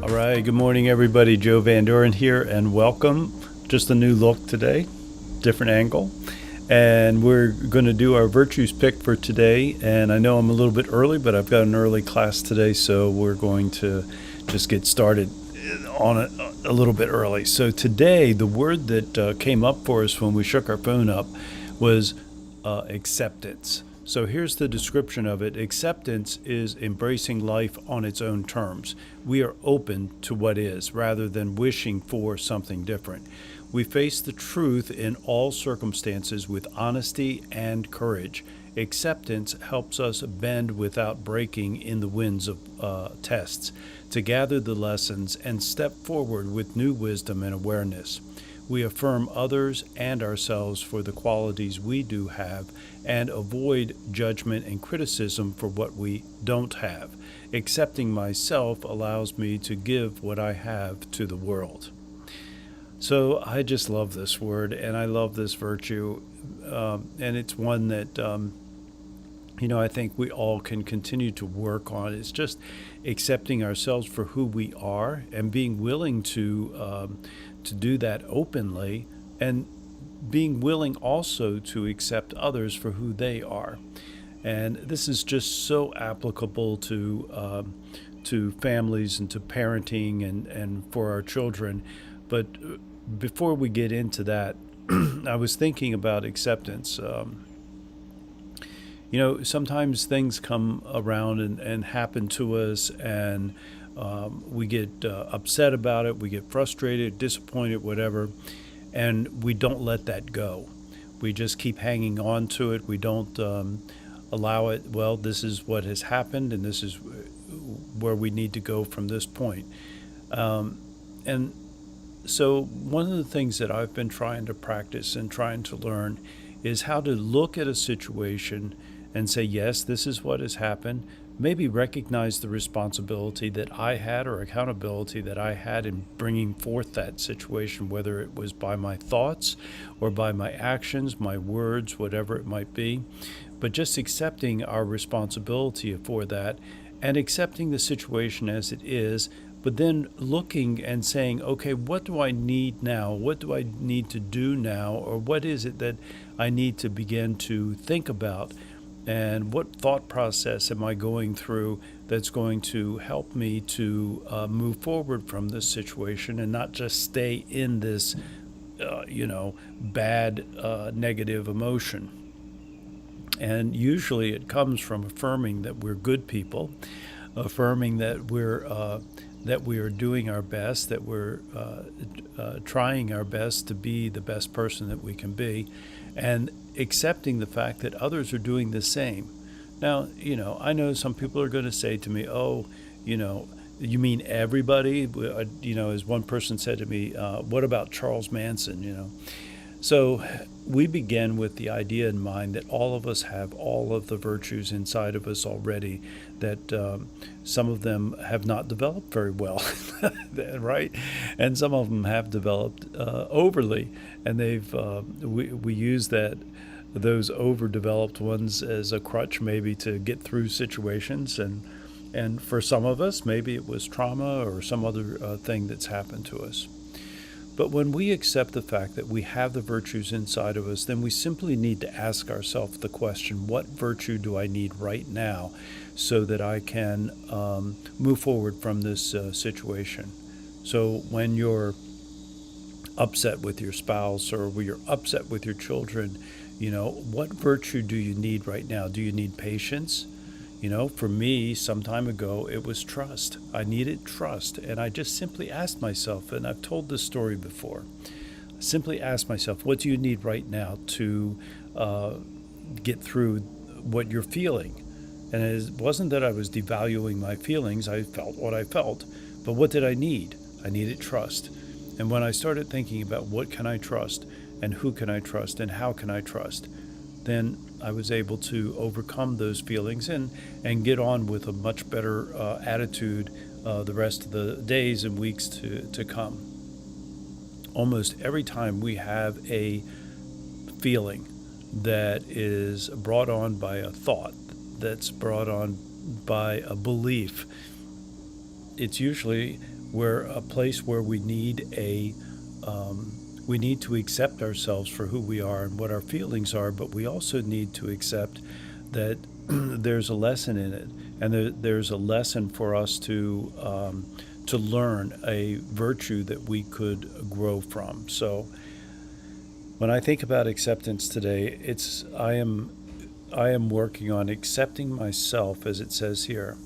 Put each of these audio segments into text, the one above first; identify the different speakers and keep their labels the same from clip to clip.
Speaker 1: All right, good morning, everybody. Joe Van Doren here, and welcome. Just a new look today, different angle. And we're going to do our virtues pick for today. And I know I'm a little bit early, but I've got an early class today, so we're going to just get started on it a little bit early. So today, the word that came up for us when we shook our phone up was acceptance. So here's the description of it. Acceptance is embracing life on its own terms. We are open to what is rather than wishing for something different. We face the truth in all circumstances with honesty and courage. Acceptance helps us bend without breaking in the winds of tests, to gather the lessons and step forward with new wisdom and awareness. We affirm others and ourselves for the qualities we do have and avoid judgment and criticism for what we don't have. Accepting myself allows me to give what I have to the world. So I just love this word and I love this virtue. And it's one that, I think we all can continue to work on. It's just accepting ourselves for who we are and being willing to do that openly, and being willing also to accept others for who they are. And this is just so applicable to families and to parenting and for our children. But before we get into that, I was thinking about acceptance. Sometimes things come around and happen to us, and we get upset about it, we get frustrated, disappointed, whatever, and we don't let that go. We just keep hanging on to it. We don't allow it, well, this is what has happened, and this is where we need to go from this point. And so one of the things that I've been trying to practice and trying to learn is how to look at a situation and say, yes, this is what has happened. Maybe recognize the responsibility that I had or accountability that I had in bringing forth that situation, whether it was by my thoughts or by my actions, my words, whatever it might be. But just accepting our responsibility for that and accepting the situation as it is, but then looking and saying, okay, what do I need now? What do I need to do now? Or what is it that I need to begin to think about? And what thought process am I going through that's going to help me to move forward from this situation and not just stay in this, bad, negative emotion? And usually it comes from affirming that we're good people, affirming that we are doing our best, that we're trying our best to be the best person that we can be, and accepting the fact that others are doing the same. Now, I know some people are going to say to me, oh, you mean everybody? As one person said to me, what about Charles Manson, So we begin with the idea in mind that all of us have all of the virtues inside of us already, that some of them have not developed very well, right? And some of them have developed overly, and we use those overdeveloped ones as a crutch maybe to get through situations. And for some of us, maybe it was trauma or some other thing that's happened to us. But when we accept the fact that we have the virtues inside of us, then we simply need to ask ourselves the question, what virtue do I need right now so that I can move forward from this situation? So when you're upset with your spouse or when you're upset with your children, what virtue do you need right now? Do you need patience? For me, some time ago, it was trust. I needed trust. And I just simply asked myself, and I've told this story before, I simply asked myself, what do you need right now to get through what you're feeling? And it wasn't that I was devaluing my feelings. I felt what I felt. But what did I need? I needed trust. And when I started thinking about what can I trust and who can I trust and how can I trust, then I was able to overcome those feelings and get on with a much better attitude the rest of the days and weeks to come. Almost every time we have a feeling that is brought on by a thought, that's brought on by a belief, it's usually We're a place where we need to accept ourselves for who we are and what our feelings are, but we also need to accept that there's a lesson in it, and there's a lesson for us to learn, a virtue that we could grow from. So when I think about acceptance today, I am working on accepting myself, as it says here,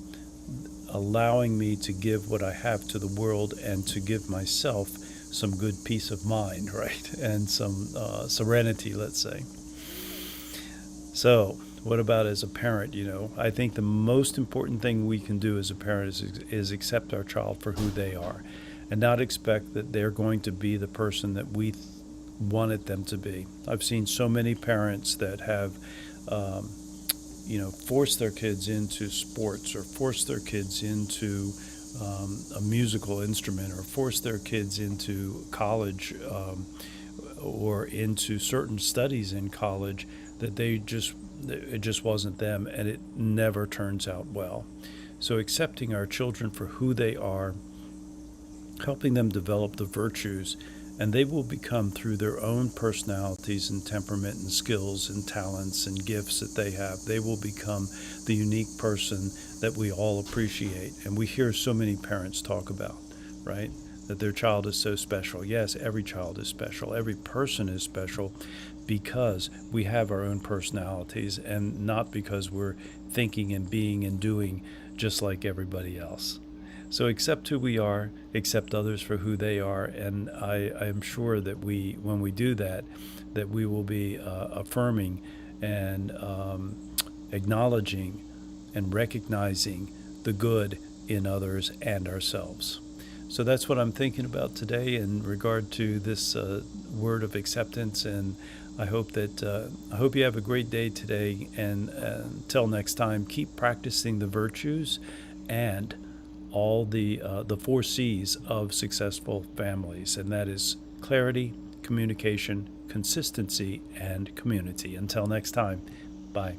Speaker 1: allowing me to give what I have to the world and to give myself some good peace of mind, right? And some serenity, let's say. So, what about as a parent? I think the most important thing we can do as a parent is accept our child for who they are and not expect that they're going to be the person that we wanted them to be. I've seen so many parents that have force their kids into sports or force their kids into a musical instrument or force their kids into college or into certain studies in college that it just wasn't them, and it never turns out well. So accepting our children for who they are, helping them develop the virtues, and they will become, through their own personalities and temperament and skills and talents and gifts that they will become the unique person that we all appreciate. And we hear so many parents talk about, right? That their child is so special. Yes, every child is special. Every person is special because we have our own personalities and not because we're thinking and being and doing just like everybody else. So accept who we are, accept others for who they are, and I am sure that when we do that, that we will be affirming and acknowledging and recognizing the good in others and ourselves. So that's what I'm thinking about today in regard to this word of acceptance, and I hope you have a great day today. And until next time, keep practicing the virtues and all the 4 C's of successful families, and that is clarity, communication, consistency, and community. Until next time, bye.